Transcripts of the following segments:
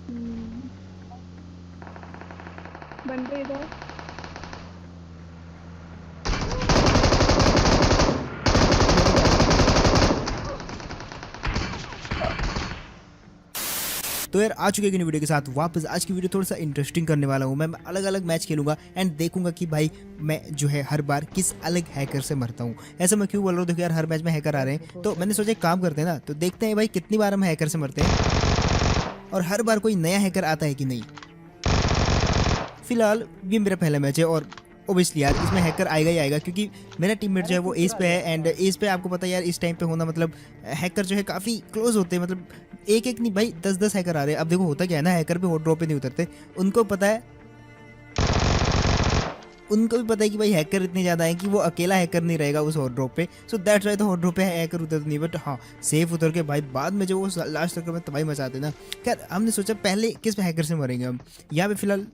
हम्म, बंदे इधर। मेरे को डाल। तो यार आ चुके हैं वीडियो के साथ वापस। आज की वीडियो थोड़ा सा इंटरेस्टिंग करने वाला हूँ। मैं अलग अलग मैच खेलूंगा एंड देखूंगा कि भाई मैं जो है हर बार किस अलग हैकर से मरता हूँ। ऐसा मैं क्यों बोल रहा हूँ, देखो यार हर मैच में हैकर आ रहे हैं, तो मैंने सोचा एक काम करते हैं ना, तो देखते हैं भाई कितनी बार हम हैकर से मरते हैं और हर बार कोई नया हैकर आता है कि नहीं। फिलहाल ये मेरा पहला मैच है और ओबियसली यार इसमें हैकर आएगा ही आएगा, क्योंकि मेरा टीममेट जो है वो एज पे है एंड एज पे आपको पता है यार इस टाइम पे होना मतलब हैकर जो है काफ़ी क्लोज होते हैं। मतलब एक एक नहीं भाई 10-10 हैकर आ रहे हैं। अब देखो होता क्या है ना, हैकर पे हॉट ड्रॉप पे नहीं उतरते। उनको पता है, उनको भी पता है कि भाई हैकर इतने ज़्यादा हैं कि वो अकेला हैकर नहीं रहेगा उस हॉट ड्रॉप पे। सो दैट्स वाई तो हॉट ड्रॉप पे हैकर उतर नहीं, बट हाँ सेफ उतर के भाई बाद में जो वो लास्ट तक में तबाही मचाते ना। खैर हमने सोचा पहले किस हैकर से मरेंगे हम। यहाँ पे फिलहाल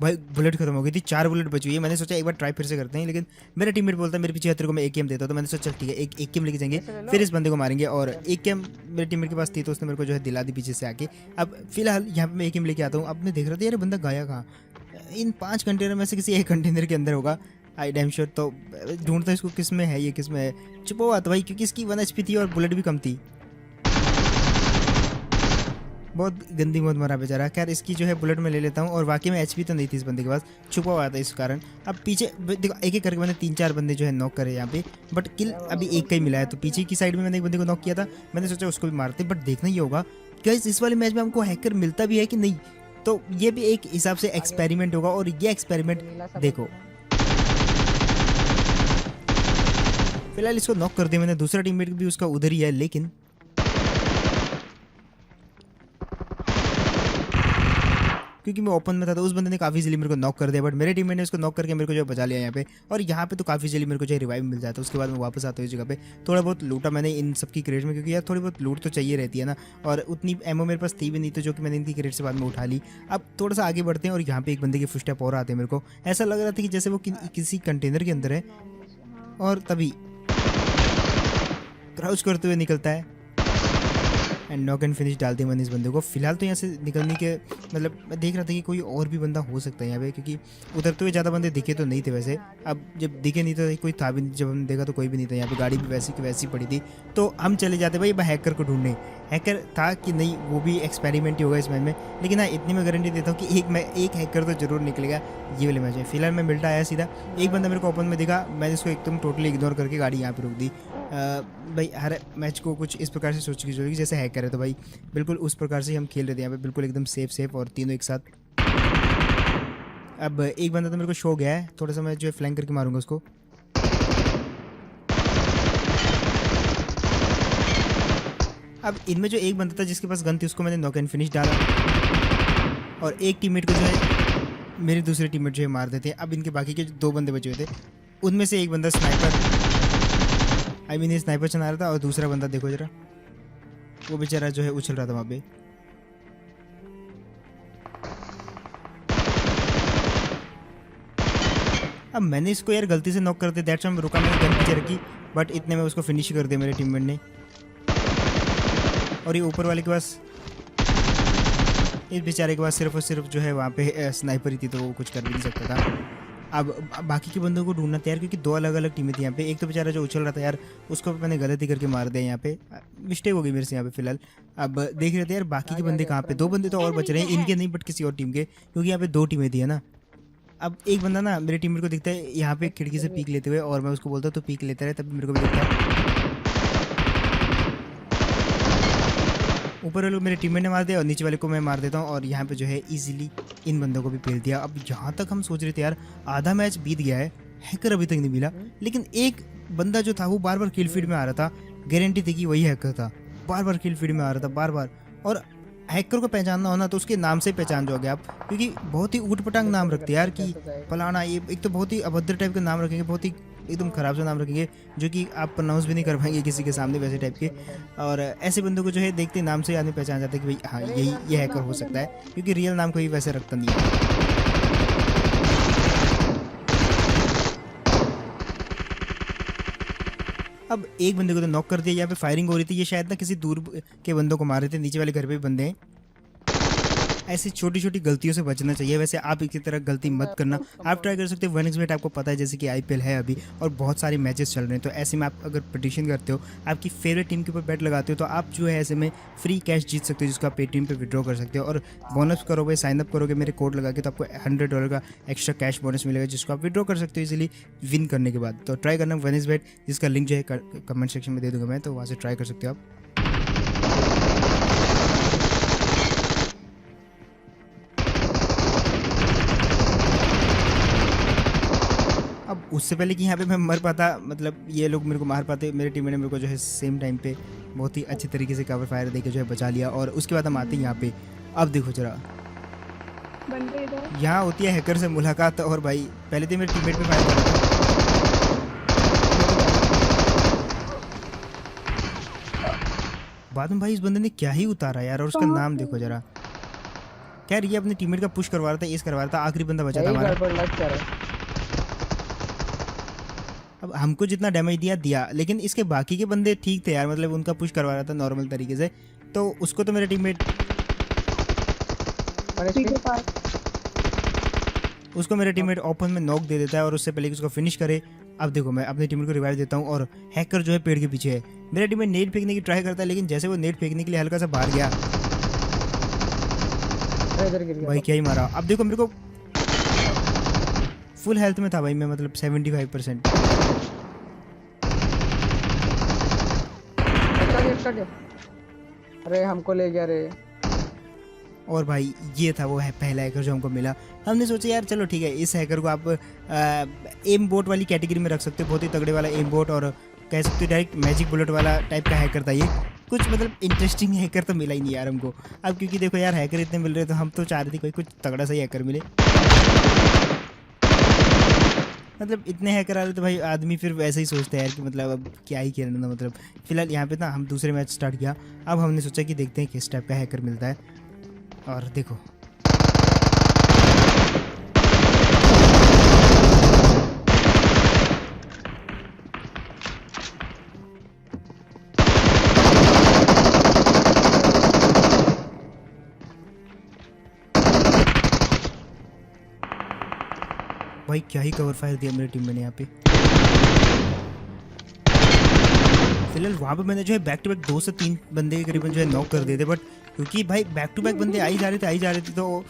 भाई बुलेट खत्म हो गई थी, 4 बुलेट बची हुई है। मैंने सोचा एक बार ट्राई फिर से करते हैं, लेकिन मेरा टीममेट बोलता है मेरे पीछे तेरे को मैं एकेएम देता हूँ। तो मैंने सोचा चल ठीक है एक एकेएम लेके जाएंगे, फिर इस बंदे को मारेंगे। और एकेएम मेरे टीममेट के पास थी तो उसने मेरे को जो है दिला दी पीछे से आके। अब फिलहाल यहाँ पे मैं एकेएम लेके आता हूँ। अब मैं देख रहा था यार बंदा गाया कहाँ, इन 5 कंटेनर में से किसी एक कंटेनर के अंदर होगा आई डैम श्योर। तो ढूंढता इसको किस में है, ये किस में है। छुपा हुआ था भाई, क्योंकि इसकी 1 HP थी और बुलेट भी कम थी। बहुत गंदी मौत मरा बेचारा। खैर इसकी जो है बुलेट में ले लेता हूँ। और वाकई में एचपी तो नहीं थी इस बंदे के पास, छुपा हुआ था इस कारण। अब पीछे देखो एक एक करके मैंने 3-4 बंदे जो है नॉक करे यहाँ पे, बट किल अभी एक का ही मिला है। तो पीछे की साइड में मैंने एक बंदे को नॉक किया था, मैंने सोचा उसको भी मारते, बट देखना ही होगा गाइस इस वाले मैच में हमको हैकर मिलता भी है कि नहीं। तो ये भी एक हिसाब से एक्सपेरिमेंट होगा और ये एक्सपेरिमेंट देखो। फिलहाल इसको नॉक कर दिया मैंने, दूसरा टीममेट भी उसका उधर ही है, लेकिन क्योंकि मैं ओपन में था तो उस बंदे ने काफ़ी जल्दी मेरे को नॉक कर दिया। बट मेरे टीममेट ने उसको नॉक करके मेरे को जो बचा लिया यहाँ पे। और यहाँ पे तो काफ़ी जल्दी मेरे को जो रिवाइव मिल जाता है। उसके बाद मैं वापस आता हूँ इस जगह पे। थोड़ा बहुत लूटा मैंने इन सब की क्रेट में, क्योंकि यार थोड़ी बहुत लूट तो चाहिए रहती है ना, और उतनी एमओ मेरे पास थी भी नहीं, तो जो कि मैंने इनकी क्रेट से बाद में उठा ली। अब थोड़ा सा आगे बढ़ते हैं और यहाँ पे एक बंदे के फुटस्टेप और आते हैं। मेरे को ऐसा लग रहा था कि जैसे वो किसी कंटेनर के अंदर है, और तभी क्राउच करते हुए निकलता है एंड नॉक एंड फिनिश डाल दिया मैंने इस बंदे को। फिलहाल तो यहाँ से निकलने के मतलब मैं देख रहा था कि कोई और भी बंदा हो सकता है यहाँ पे, क्योंकि उतरते हुए ज़्यादा बंदे दिखे तो नहीं थे वैसे। अब जब दिखे नहीं तो कोई था भी नहीं, जब हमने देखा तो कोई भी नहीं था यहाँ पे। गाड़ी भी वैसी की वैसी पड़ी थी। तो हम चले जाते भाई हैकर को ढूंढने। हैकर था कि नहीं वो भी एक्सपेरिमेंट ही होगा इस मैच में, लेकिन हाँ इतनी मैं गारंटी देता हूँ कि एक हैकर तो जरूर निकलेगा ये वाले मैच में। फिलहाल मैं मिल्टा आया सीधा, एक बंदा मेरे को ओपन में दिखा, मैंने इसको एकदम टोटली इग्नोर करके गाड़ी यहाँ पे रोक दी। भाई हर मैच को कुछ इस प्रकार से सोच की जरूरी, जैसे हैकर है तो भाई बिल्कुल उस प्रकार से हम खेल रहे थे यहाँ पे, बिल्कुल एकदम सेफ और तीनों एक साथ। अब एक बंदा तो मेरे को शो गया है, थोड़ा सा मैं जो है फ्लैंक करके मारूंगा उसको। अब इनमें जो एक बंदा था जिसके पास गन थी उसको मैंने नॉक एंड फिनिश डाला, और एक टीममेट को जो है मेरे दूसरे टीममेट जो है मार देते हैं। अब इनके बाकी के 2 बंदे बचे हुए थे, उनमें से एक बंदा स्नाइपर ये स्नाइपर चला रहा था, और दूसरा बंदा देखो जरा वो बेचारा जो है उछल रहा था वहाँ पे। अब मैंने इसको यार गलती से नॉक कर दिया, दैट्स व्हाई मैं रुका, मैंने गन पीछे रखी, बट इतने में उसको फिनिश कर दिया मेरे टीममेट ने। और ये ऊपर वाले के पास, इस बेचारे के पास सिर्फ और सिर्फ जो है वहाँ पे स्नाइपर ही थी, तो वो कुछ कर भी नहीं सकता था। अब बाकी के बंदों को ढूंढना था यार, क्योंकि 2 अलग अलग टीमें थी यहाँ पे। एक तो बेचारा जो उछल रहा था यार उसको मैंने गलती करके मार दिया यहाँ पे, मिस्टेक हो गई मेरे से यहाँ पे। फिलहाल अब देख रहे थे यार बाकी के बंदे कहाँ पे। 2 बंदे तो और बच रहे हैं, इनके नहीं बट किसी और टीम के, क्योंकि यहाँ पे 2 टीमें थी है ना। अब एक बंदा ना मेरे टीममेट को दिखता है यहाँ पे खिड़की से पीक लेते हुए, और मैं उसको बोलता हूँ तो पीक लेता रहे, तब मेरे को भी दिखता है। ऊपर वाले को मेरे टीममेट ने मार दिया और नीचे वाले को मैं मार देता हूँ, और यहाँ पे जो है इजीली इन बंदों को भी फेल दिया। अब जहाँ तक हम सोच रहे थे यार आधा मैच बीत गया है, हैकर अभी तक नहीं मिला, लेकिन एक बंदा जो था वो बार बार किल फीड में आ रहा था। गारंटी थी कि वही हैकर था, बार बार किल फीड में आ रहा था बार बार। और हैकर को पहचानना होना तो उसके नाम से पहचान जाओगे आप, क्योंकि बहुत ही ऊट-पटांग नाम रखते हैं यार कि फलाना। ये एक तो बहुत ही अभद्र टाइप के नाम रखेंगे, बहुत ही एकदम ख़राब सा नाम रखेंगे जो कि आप प्रोनाउंस भी नहीं कर पाएंगे किसी के सामने, वैसे टाइप के। और ऐसे बंदों को जो है देखते नाम से आदमी पहचान जाता है कि भाई हाँ ये हैकर हो सकता है, क्योंकि रियल नाम कोई वैसे रखता नहीं है। अब एक बंदे को तो नॉक कर दिया, यहाँ पे फायरिंग हो रही थी, ये शायद ना किसी दूर के बंदों को मार रहे थे, नीचे वाले घर पे भी बंदे हैं। ऐसी छोटी छोटी गलतियों से बचना चाहिए। वैसे आप इसी तरह गलती मत करना। आप ट्राई कर सकते हो 1xbet, आपको पता है जैसे कि IPL है अभी और बहुत सारे मैचेस चल रहे हैं, तो ऐसे में आप अगर प्रेडिक्शन करते हो, आपकी फेवरेट टीम के ऊपर बैट लगाते हो, तो आप जो है ऐसे में फ्री कैश जीत सकते हो, जिसको आप पेटीएम पे विड्रॉ कर सकते हो। और बोनस करोगे, साइनअप करोगे मेरे कोड लगा के, तो आपको $100 का एक्स्ट्रा कैश बोनस मिलेगा, जिसको आप विड्रॉ कर सकते हो इजीली विन करने के बाद। तो ट्राई करना 1xbet, जिसका लिंक जो है कमेंट सेक्शन में दे दूंगा मैं, तो वहाँ से ट्राई कर सकते हो आप। अब उससे पहले कि यहाँ पे मैं मर पाता, मतलब ये लोग मेरे को मार पाते, मेरे टीम ने मेरे को जो है सेम टाइम पे बहुत ही अच्छी तरीके से कवर फायर देके जो है बचा लिया। और उसके बाद हम आते हैं यहाँ पे। अब देखो जरा, यहाँ होती है हैकर से मुलाकात। और भाई पहले तो मेरे टीममेट पे फायर कर रहा था, बाद में भाई इस बंदे ने क्या ही उतारा यार। और उसका नाम देखो जरा, खैर ये अपने टीममेट का पुश करवा रहा था, एस करवा रहा था, आखिरी बंदा बचा था हमारा। अब हमको जितना डैमेज दिया, लेकिन इसके बाकी के बंदे ठीक थे यार, मतलब उनका पुश करवा रहा था नॉर्मल तरीके से, तो उसको तो मेरा टीममेट ओपन में नॉक दे देता है, और उससे पहले कि उसको फिनिश करे। अब देखो मैं अपने टीममेट को रिवाइव देता हूँ, और हैकर जो है पेड़ के पीछे है। मेरा टीममेट नेट फेंकने की ट्राई करता है, लेकिन जैसे वो नेट फेंकने के लिए हल्का सा बाहर गया, भाई क्या ही मारा। अब देखो मेरे को फुल हेल्थ में था भाई मैं, मतलब 75%। अरे हमको ले गया रे। और भाई ये था वो है पहला हैकर जो हमको मिला। हमने सोचा यार चलो ठीक है, इस हैकर को आप एम बोट वाली कैटेगरी में रख सकते हो, बहुत ही तगड़े वाला एम बोट, और कह सकते हो डायरेक्ट मैजिक बुलेट वाला टाइप का हैकर था ये। कुछ मतलब इंटरेस्टिंग हैकर तो मिला ही नहीं यार हमको। अब क्योंकि देखो यार हैकर इतने मिल रहे, तो हम तो चाह रहे थे कोई कुछ तगड़ा सा ही हैकर मिले। मतलब इतने हैकर आ रहे तो भाई आदमी फिर वैसे ही सोचता है यार कि मतलब अब क्या ही कहना। मतलब फिलहाल यहाँ पे ना हम दूसरे मैच स्टार्ट किया। अब हमने सोचा कि देखते हैं किस टाइप का हैकर मिलता है। और देखो भाई क्या ही कवर फायर दिया मेरी टीम ने यहाँ पे। फिलहाल वहाँ पे मैंने जो है बैक टू बैक 2 से 3 बंदे के करीबन जो है नॉक कर दिए थे, बट क्योंकि भाई बैक टू बैक बंदे आई जा रहे थे, तो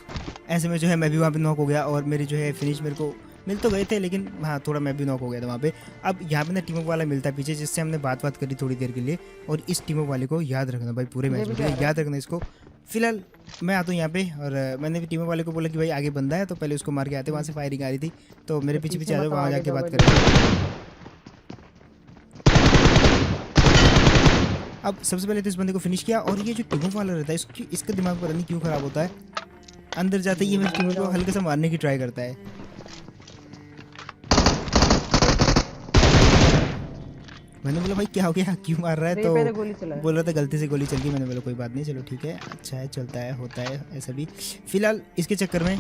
ऐसे में जो है मैं भी वहाँ पे नॉक हो गया, और मेरी जो है फिनिश मेरे को मिल तो गए थे, लेकिन हाँ थोड़ा मैं भी नॉक हो गया था वहाँ पे। अब यहाँ पे ना टीम अप वाला मिलता है पीछे, जिससे हमने बात करी थोड़ी देर के लिए। और इस टीम अप वाले को याद रखना भाई, पूरे मैच में याद रखना इसको। फिलहाल मैं आता हूँ यहाँ पे, और मैंने भी टीम अप वाले को बोला कि भाई आगे बंदा है, तो पहले उसको मार के आते। वहाँ से फायरिंग आ रही थी, तो मेरे पीछे आ जाओ, वहाँ जाके बात करें। अब सबसे पहले तो इस बंदे को फिनिश किया, और ये जो टीम अप वाला रहता है इसका दिमाग पता नहीं क्यों खराब होता है। अंदर जाते ही मेरे टीम को हल्के से मारने की ट्राई करता है। मैंने बोला भाई क्या हो गया, क्यों मार रहा है, तो बोल रहा था गलती से गोली चल गई। मैंने बोला कोई बात नहीं, चलो ठीक है, अच्छा है, चलता है, होता है ऐसा भी। फिलहाल इसके चक्कर में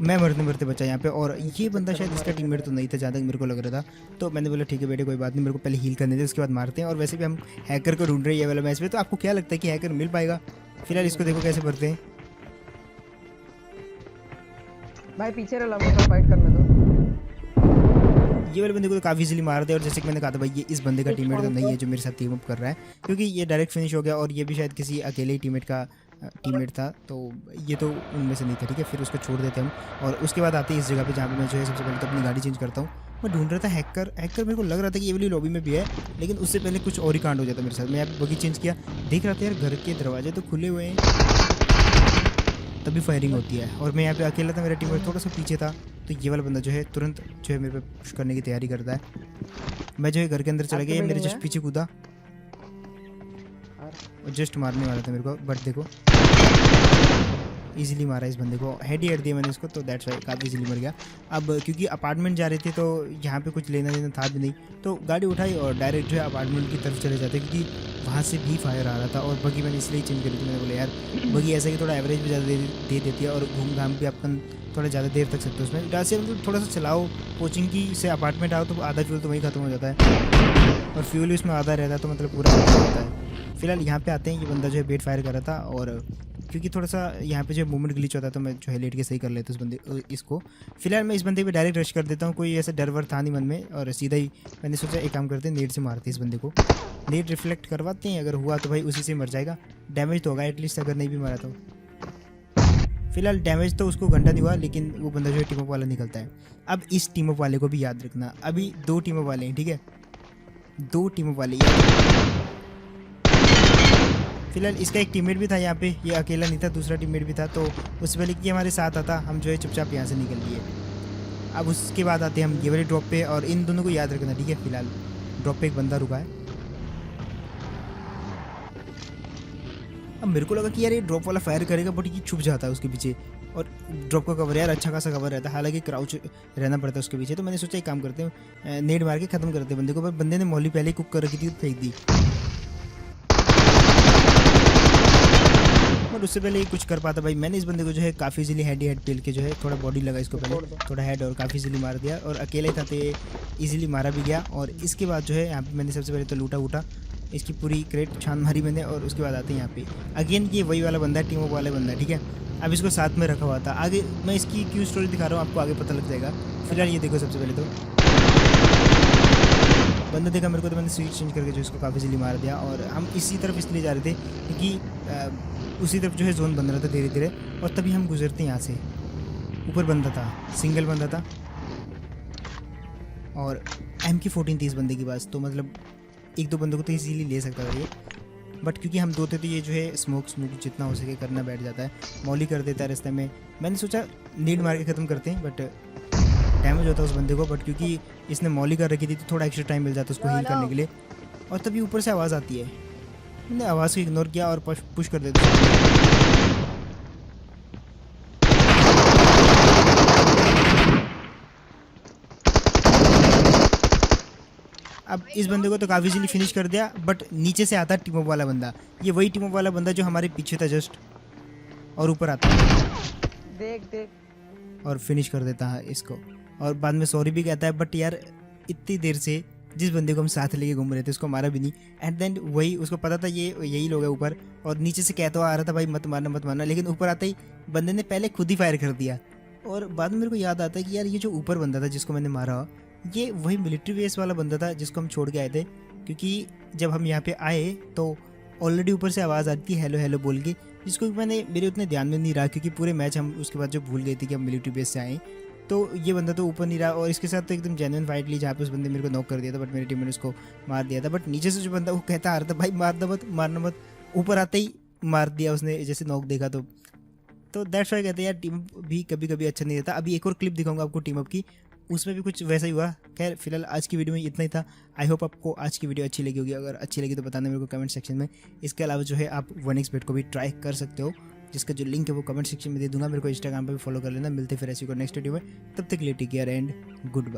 मैं मरते मरते बचा यहाँ पे, और ये बंदा शायद इसका टीममेट तो नहीं था जहाँ तक मेरे को लग रहा था। तो मैंने बोला ठीक है बेटे कोई बात नहीं, मेरे को पहले हील करने दे, उसके बाद मारते हैं। और वैसे भी हम हैकर को ढूंढ रहे हैं ये वाला मैच में, तो आपको क्या लगता है कि हैकर मिल पाएगा? फिलहाल इसको देखो कैसे भरते हैं भाई, पीछे फाइट करने दो। ये वाले बंदे को तो काफ़ी इजीली मार दे। और जैसे कि मैंने कहा था भाई ये इस बंदे का टीममेट तो नहीं है जो मेरे साथ टीम अप कर रहा है, क्योंकि ये डायरेक्ट फिनिश हो गया, और ये भी शायद किसी अकेले ही टीममेट का टीममेट था, तो ये तो उनमें से नहीं था। ठीक है, फिर उसको छोड़ देते हम, और उसके बाद आते हैं इस जगह पे जहाँ पे मैं जो है सबसे पहले तो अपनी गाड़ी चेंज करता हूँ। मैं ढूंढ रहा था हैकर मेरे को लग रहा था कि ये वाली लॉबी में भी है, लेकिन उससे पहले कुछ और ही कांड हो जाता मेरे साथ। मैं यहाँ पे बगी चेंज किया, देख रहा था यार घर के दरवाजे तो खुले हुए हैं, तभी फायरिंग होती है। और मैं यहाँ पे अकेला था, मेरा टीममेट थोड़ा सा पीछे था, तो ये वाला बंदा जो है तुरंत जो है मेरे पे पुश करने की तैयारी करता है। मैं जो है घर के अंदर चला गया, मेरे जस्ट पीछे कूदा और जस्ट मारने वाला था मेरे को, बट देखो इजीली मारा इस बंदे को, हेड ही हेड दिया मैंने इसको, तो दैट्स वाई काफ़ी इजीली मर गया। अब क्योंकि अपार्टमेंट जा रहे थे तो यहाँ पे कुछ लेना देना था भी नहीं, तो गाड़ी उठाई और डायरेक्ट जो है अपार्टमेंट की तरफ चले जाते, क्योंकि वहाँ से भी फायर आ रहा था। और बगी मैंने इसलिए चेंज करी थी, मैंने बोला यार बगी ऐसा कि थोड़ा एवरेज भी ज़्यादा दे देती है और घूम घाम भी अपन थोड़ा ज़्यादा देर तक सकते हो उसमें। जैसे मतलब थोड़ा सा चलाओ, कोचिंग की से अपार्टमेंट आओ तो आधा फ्यूल तो वहीं ख़त्म हो जाता है और फ्यूल उसमें आधा रहता है, तो मतलब पूरा होता है। फिलहाल यहाँ पे आते हैं, ये बंदा जो है बेट फायर कर रहा था और क्योंकि थोड़ा सा यहाँ पे जो मूवमेंट ग्लिच होता है तो मैं जो है लेट के सही कर लेता हूँ इस बंदे इसको। फिलहाल मैं इस बंदे पे डायरेक्ट रश कर देता हूँ, कोई ऐसा डर वर था नहीं मन में, और सीधा ही मैंने सोचा एक काम करते हैं, नेट से मारते हैं इस बंदे को, नेट रिफ्लेक्ट करवाते हैं, अगर हुआ तो भाई उसी से मर जाएगा, डैमेज तो होगा एटलीस्ट, अगर नहीं भी मारा तो। फिलहाल डैमेज तो उसको घंटा नहीं हुआ, लेकिन वो बंदा जो है टीम अप वाला निकलता है। अब इस टीम अप वाले को भी याद रखना, अभी 2 टीम अप वाले हैं, ठीक है, 2 टीम अप वाले। फिलहाल इसका एक टीममेट भी था यहाँ पे, ये अकेला नहीं था, दूसरा टीममेट भी था, तो उससे पहले कि हमारे साथ आता हम जो है चुपचाप यहाँ से निकल लिए। अब उसके बाद आते हैं हम ये वाले ड्रॉप पे, और इन दोनों को याद रखना, ठीक है। फिलहाल ड्रॉप पे एक बंदा रुका है। अब मेरे को लगा कि यार ये ड्रॉप वाला फायर करेगा, बट ये छुप जाता है उसके पीछे, और ड्रॉप का कवर यार अच्छा खासा कवर रहता है, हालांकि क्राउच रहना पड़ता है उसके पीछे। तो मैंने सोचा एक काम करते हैं, नेड मार के ख़त्म करते हैं बंदे को, पर बंदे ने मौली पहले ही कुक कर रखी थी तो फेंक दी, और उससे पहले ही कुछ कर पाता भाई। मैंने इस बंदे को जो है काफ़ी इजीली हेड हेड पेल के जो है थोड़ा बॉडी लगा इसको, पहले थोड़ा हेड और काफ़ी इजीली मार दिया, और अकेले ही था तो ये ईजिली मारा भी गया। और इसके बाद जो है यहाँ पे मैंने सबसे पहले तो लूटा वूटा, इसकी पूरी क्रेट छान मारी मैंने, और उसके बाद आते हैं यहाँ पे अगेन, ये वही वाला बंदा है, टीम वाला बंदा, ठीक है। अब इसको साथ में रखा हुआ था, आगे मैं इसकी क्यों स्टोरी दिखा रहा हूँ आपको आगे पता लग जाएगा। फिलहाल ये देखो, सबसे पहले तो बंदा देखा मेरे को, तो मैंने स्विच चेंज करके जो इसको काफ़ी इजीली मार दिया, और हम इसी तरफ इसलिए जा रहे थे क्योंकि उसी तरफ जो है जोन बन रहा था धीरे धीरे, और तभी हम गुजरते यहाँ से। ऊपर बंदा था, सिंगल बंदा था, और MK14 थी इस बंदे के पास, तो मतलब 1-2 बंदों को तो इजीली ले सकता था ये, बट क्योंकि हम 2 थे तो ये जो है स्मोक जितना हो सके करना बैठ जाता है, मौली कर देता है रास्ते में। मैंने सोचा नीड मार के ख़त्म करते हैं, बट डैमेज होता है उस बंदे को, बट क्योंकि इसने मौली कर रखी थी तो थोड़ा एक्स्ट्रा टाइम मिल जाता है उसको हील करने के लिए। और तभी ऊपर से आवाज़ आती है, मैंने आवाज़ को इग्नोर किया और पुश कर देता। अब इस बंदे को तो काफ़ी इजीली फिनिश कर दिया, बट नीचे से आता टीम अप वाला बंदा, ये वही टीम अप वाला बंदा जो हमारे पीछे था जस्ट, और ऊपर आता है, देख और फिनिश कर देता है इसको, और बाद में सॉरी भी कहता है। बट यार इतनी देर से जिस बंदे को हम साथ लेके घूम रहे थे उसको मारा भी नहीं, एट द एंड वही उसको पता था ये यही लोग है ऊपर, और नीचे से कहता आ रहा था भाई मत मारना मत मारना, लेकिन ऊपर आते ही बंदे ने पहले खुद ही फायर कर दिया। और बाद में मेरे को याद आता है कि यार ये जो ऊपर बंदा था जिसको मैंने मारा, ये वही मिलिट्री बेस वाला बंदा था जिसको हम छोड़ के आए थे, क्योंकि जब हम यहाँ पे आए तो ऑलरेडी ऊपर से आवाज़ आती है हेलो हेलो बोल के, जिसको मैंने मेरे उतने ध्यान में नहीं रहा, क्योंकि पूरे मैच हम उसके बाद जो भूल गए थे कि हम मिलिट्री बेस से आए, तो ये बंदा तो ऊपर नहीं रहा। और इसके साथ तो एकदम जेन्युइन फाइट ली जहाँ पे उस बंदे मेरे को नॉक कर दिया था, बट मेरी टीम ने उसको मार दिया था। बट नीचे से जो बंदा वो कहता आ रहा था भाई मारना मत मारना मत, ऊपर आते ही मार दिया उसने जैसे नॉक देखा तो दैट्स वाई कहते हैं यार टीम भी कभी कभी अच्छा नहीं रहता। अभी एक और क्लिप दिखाऊंगा आपको टीम अप की, उसमें भी कुछ वैसा ही हुआ। खैर फिलहाल आज की वीडियो में इतना ही था। आई होप आपको आज की वीडियो अच्छी लगी होगी, अगर अच्छी लगी तो बताना मेरे को कमेंट सेक्शन में। इसके अलावा जो है आप 1xbet को भी ट्राई कर सकते हो, जिसका जो लिंक है वो कमेंट सेक्शन में दे दूंगा। मेरे को इंस्टाग्राम पर भी फॉलो कर लेना। मिलते फिर ऐसी को नेक्स्ट वीडियो में, तब तक के लिए take care and good bye.